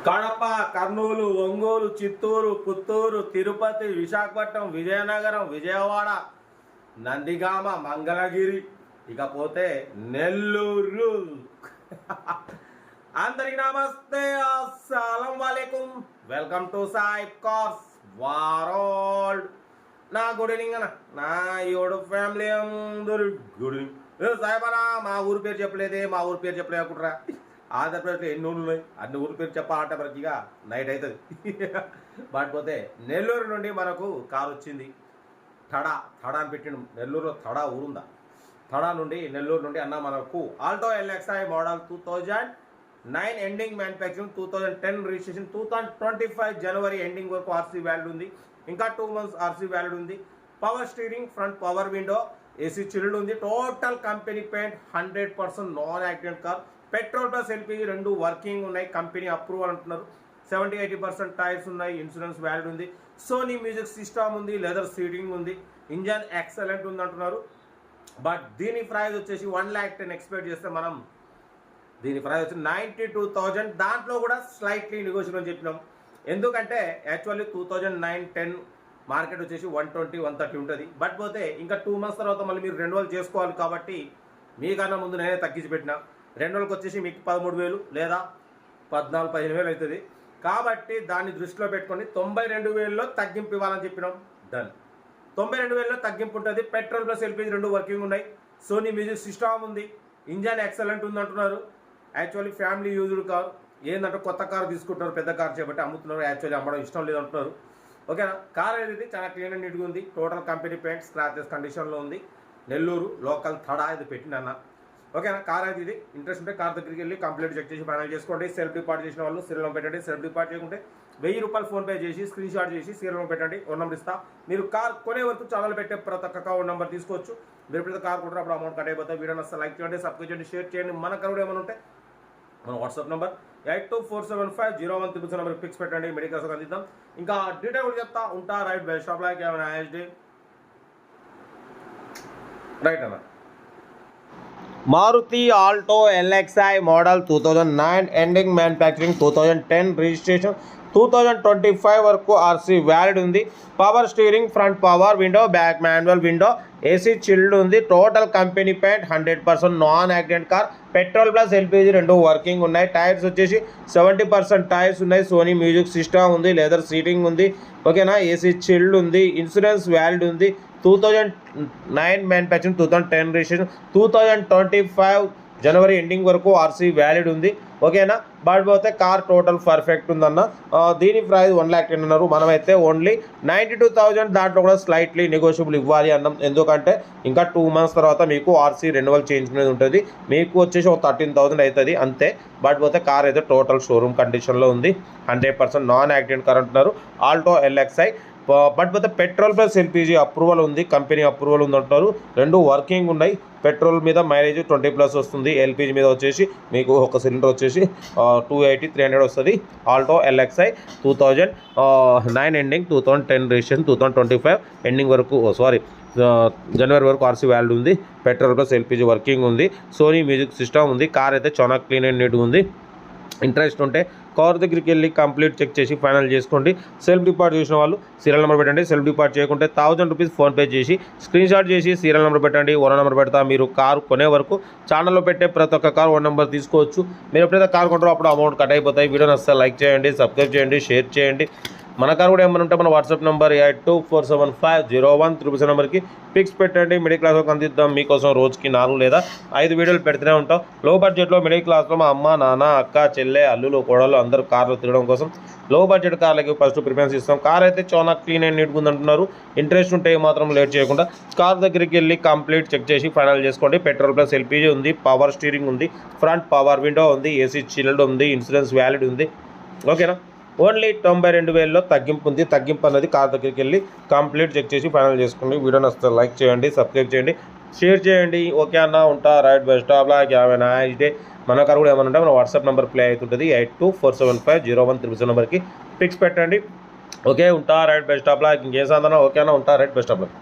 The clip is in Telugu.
కడప, కర్నూలు, ఒంగోలు, చిత్తూరు, పుత్తూరు, తిరుపతి, విశాఖపట్నం, విజయనగరం, విజయవాడ, నందిగామ, మంగళగిరి, ఇకపోతే నెల్లూరు. అందరికి నమస్తే, అస్సలం వాలేకుం. Welcome to Sai cars world. నా గుడ్ ఈవినింగ్ అన్న, నా యూట్యూబ్ ఫ్యామిలీ అందరూ గుడ్ ఈవినింగ్. సాయిబానా, మా ఊరి పేరు చెప్పలేదే, మా ఊరి పేరు చెప్పలే అనుకుంటారా? ఆంధ్రప్రదేశ్లో ఎన్ని ఊళ్ళు ఉన్నాయి, అన్ని ఊరి పేరు చెప్పాలంటే మనకి ఇక నైట్ అవుతుంది. బాటిపోతే నెల్లూరు నుండి మనకు కారు వచ్చింది. తడా అని పెట్టిన నెల్లూరులో తడా ఊరుందా? తడా నుండి నెల్లూరు నుండి అన్న మనకు Alto LXI model 2009 ending manufacturing, 2010 registration, 2025 జనవరి ఎండింగ్ వరకు ఆర్సీ వ్యాలిడ్ ఉంది. ఇంకా 2 months ఆర్సీ వ్యాలిడ్ ఉంది. Power steering, front power window, AC chilled ఉంది. Total company paint, 100% non accident car. Petrol plus LPG రెండు వర్కింగ్ ఉన్నాయి. కంపెనీ అప్రూవల్ అంటున్నారు. 70-80% టైర్స్ ఉన్నాయి. ఇన్సూరెన్స్ వ్యాలిడ్ ఉంది. సోనీ మ్యూజిక్ సిస్టమ్ ఉంది. లెదర్ సీటింగ్ ఉంది. ఇంజన్ ఎక్సలెంట్ ఉంది అంటున్నారు. బట్ దీని ప్రైస్ వచ్చేసి 1,10,000 ఎక్స్పెక్ట్ చేస్తే మనం దీని ప్రైస్ వచ్చి 92,000. దాంట్లో కూడా స్లైట్లీ నెగోషియబుల్ అని చెప్పినాం. ఎందుకంటే యాక్చువల్లీ 2009-10 మార్కెట్ వచ్చేసి 120-130 ఉంటుంది. బట్ పోతే ఇంకా 2 months తర్వాత మళ్ళీ మీరు రెన్యువల్ చేసుకోవాలి కాబట్టి మీకన్నా ముందు నేనే తగ్గించి పెట్టినా. రెన్యువల్కి వచ్చేసి మీకు 13,000 లేదా 14-15,000 అవుతుంది. కాబట్టి దాన్ని దృష్టిలో పెట్టుకొని 92,000లో తగ్గింపు ఇవ్వాలని చెప్పినాం. డన్. 92,000లో తగ్గింపు ఉంటుంది. పెట్రోల్ ప్లస్ ఎల్పిజి రెండు వర్కింగ్ ఉన్నాయి. సోనీ మ్యూజిక్ సిస్టమ్ ఉంది. ఇంజన్ ఎక్సలెంట్ ఉంది అంటున్నారు. Actually family used car. ఏంటంటే కొత్త కార్ తీసుకుంటున్నారు, పెద్ద కార్ చేపట్టి అమ్ముతున్నారు. యాక్చువల్లీ అమ్మడం ఇష్టం లేదు అంటున్నారు. ఓకేనా? కార్ అనేది చాలా క్లీన్ అండ్ నీట్గా ఉంది. టోటల్ కంపెనీ పెయింట్, స్క్రాచెస్ కండిషన్లో ఉంది. నెల్లూరు లోకల్ తడా ఇది పెట్టినన్న. ఓకేనా? కార్ అయితే ఇది. ఇంట్రెస్ట్ ఉంటే కార్ దగ్గరికి వెళ్ళి కంప్లీట్ చెక్ చేసి ఫైనల్ చేసుకోండి. సెల్ఫ్ డిపార్ట్ చేసిన వాళ్ళు సీరియల్ పెట్టండి. సెల్ఫ్ డిపార్ట్ చేయకుంటే 1,000 రూపాయలు ఫోన్పే చేసి స్క్రీన్ షాట్ చేసి సీరియల్ పెట్టండి. 1 నెంబర్ ఇస్తా. మీరు కార్ కొనే వరకు ఛానల్ పెట్టే ప్రతి ఒక్క 1 నెంబర్ తీసుకోవచ్చు. మీరు ఎప్పుడైతే కార్ కొంటారో అప్పుడు అమౌంట్ కట్ అయిపోతుంది. వీడియో నచ్చితే లైక్ చేయండి, సబ్స్క్రైబ్ చేయండి, షేర్ చేయండి. మన కరుడు ఏమైనా ఉంటే మన వాట్సాప్ నెంబర్ 82475013 నెంబర్ పిక్స్ పెట్టండి. మెడికల్స్ అందిద్దాం. ఇంకా డీటెయిల్ కూడా చెప్తా ఉంటా. రైట్ బెస్ట్ షాప్ లైక్ ఏమైనా ఐఎస్డి రైట్ అన్న. Maruti Alto LXI model 2009 ending manufacturing, 2010 registration, 2025 వరకు ఆర్సీ వ్యాలిడ్ ఉంది. Power steering, front power window, back manual window, AC chilled ఉంది. Total company paint, 100% non accident car. Petrol plus LPG రెండు వర్కింగ్ ఉన్నాయి. టైర్స్ వచ్చేసి 70% టైర్స్ ఉన్నాయి. సోనీ మ్యూజిక్ సిస్టమ్ ఉంది. లెదర్ సీటింగ్ ఉంది. ఓకేనా? ఏసీ చిల్డ్ ఉంది. ఇన్సూరెన్స్ వ్యాలిడ్ ఉంది. 2009 మ్యానుఫ్యాక్చరింగ్, 2010 రిజిస్ట్రేషన్, 2025 జనవరి ఎండింగ్ వరకు ఆర్సీ వ్యాలిడ్ ఉంది. ఓకేనా? బట్ పోతే కార్ టోటల్ పర్ఫెక్ట్ ఉందన్న. దీని ప్రైస్ 1,10,000 అన్నారు. మనమైతే ఓన్లీ 92,000. దాంట్లో కూడా స్లైట్లీ నెగోషియబుల్ ఇవ్వాలి అన్నాం. ఎందుకంటే ఇంకా 2 months తర్వాత మీకు ఆర్సీ రెన్యువల్ చేంజ్మెంట్ ఉంటుంది. మీకు వచ్చేసి ఒక 13,000 అవుతుంది అంతే. బట్ పోతే కార్ అయితే టోటల్ షోరూమ్ కండిషన్లో ఉంది. 100% నాన్ యాక్సిడెంట్ కార్ అంటున్నారు. Alto LXi. బట్ పోతే పెట్రోల్ ప్లస్ ఎల్పిజి అప్రూవల్ ఉంది. కంపెనీ అప్రూవల్ ఉంది అంటున్నారు. రెండు వర్కింగ్ ఉన్నాయి. పెట్రోల్ మీద మైలేజ్ 20+ వస్తుంది. ఎల్పిజి మీద వచ్చేసి మీకు ఒక సిలిండర్ వచ్చేసి 280-300 వస్తుంది. Alto LXi 2009 ending, 2010 registration, 2025 ending వరకు జనవరి వరకు ఆర్సీ వ్యాలిడ్ ఉంది. పెట్రోల్ ప్లస్ ఎల్పిజి వర్కింగ్ ఉంది. సోనీ మ్యూజిక్ సిస్టమ్ ఉంది. కార్ అయితే చాలా క్లీన్ అండ్ నీట్గా ఉంది. ఇంట్రెస్ట్ ఉంటే కార్ దగ్గరికి వెళ్ళి కంప్లీట్ చెక్ చేసి ఫైనల్ చేసుకోండి. సెల్ఫ్ డిపార్ట్ చేసిన వాళ్ళు సీరియల్ నెంబర్ పెట్టండి. సెల్ఫ్ డిపార్ట్ చేయకుంటే 1,000 రూపీస్ ఫోన్పే చేసి స్క్రీన్ షాట్ చేసి సీరియల్ నెంబర్ పెట్టండి. 1 నెంబర్ పెడతా. మీరు కారు కొనే వరకు ఛానల్లో పెట్టే ప్రతి ఒక్క కార్ 1 నెంబర్ తీసుకోవచ్చు. మీరు ఎప్పుడైతే కార్ కొంటారో అప్పుడు అమౌంట్ కట్ అయిపోతాయి. వీడియో నచ్చితే లైక్ చేయండి, సబ్స్క్రైబ్ చేయండి, షేర్ చేయండి. మన కార్ కూడా ఏమైనా ఉంటే మన వాట్సాప్ నెంబర్ 82475013 నెంబర్కి పిక్స్ పెట్టండి. మిడిల్ క్లాస్లోకి అందిద్దాం. మీకోసం రోజుకి 4 లేదా 5 వీడియోలు పెడుతూనే ఉంటాం. లో బడ్జెట్లో మిడిల్ క్లాస్లో మా అమ్మ, నాన్న, అక్క, చెల్లె, అల్లులు, కోడలు అందరూ కార్లు తిరగడం కోసం లో బడ్జెట్ కార్లకి ఫస్ట్ ప్రిఫరెన్స్ ఇస్తాం. కార్ అయితే చాలా క్లీన్ అండ్ నీట్గా ఉందంటున్నారు. ఇంట్రెస్ట్ ఉంటే మాత్రం లేట్ చేయకుండా కార్ దగ్గరికి వెళ్ళి కంప్లీట్ చెక్ చేసి ఫైనల్ చేసుకోండి. పెట్రోల్ ప్లస్ ఎల్పిజి ఉంది. పవర్ స్టీరింగ్ ఉంది. ఫ్రంట్ పవర్ విండో ఉంది. ఏసీ చిల్డ్ ఉంది. ఇన్సూరెన్స్ వ్యాలిడ్ ఉంది. ఓకేనా? ఓన్లీ 92,000లో తగ్గింపు ఉంది. తగ్గింపు అన్నది కార్ దగ్గరికి వెళ్ళి కంప్లీట్ చెక్ చేసి ఫైనల్ చేసుకోండి. వీడియో నచ్చితే లైక్ చేయండి, సబ్స్క్రైబ్ చేయండి, షేర్ చేయండి. ఓకే అన్న, ఉంటా. Right best of luck. ఏమైనా ఇదే మన కార్ కూడా ఏమైనా ఉంటే మన వాట్సాప్ నెంబర్ ప్లే అవుతుంటుంది. 82475013 నెంబర్కి పిక్స్ పెట్టండి. ఓకే, ఉంటా. Right best of luck. ఇంకేం సాధన? ఓకే అన్న, ఉంటా. Right best of luck.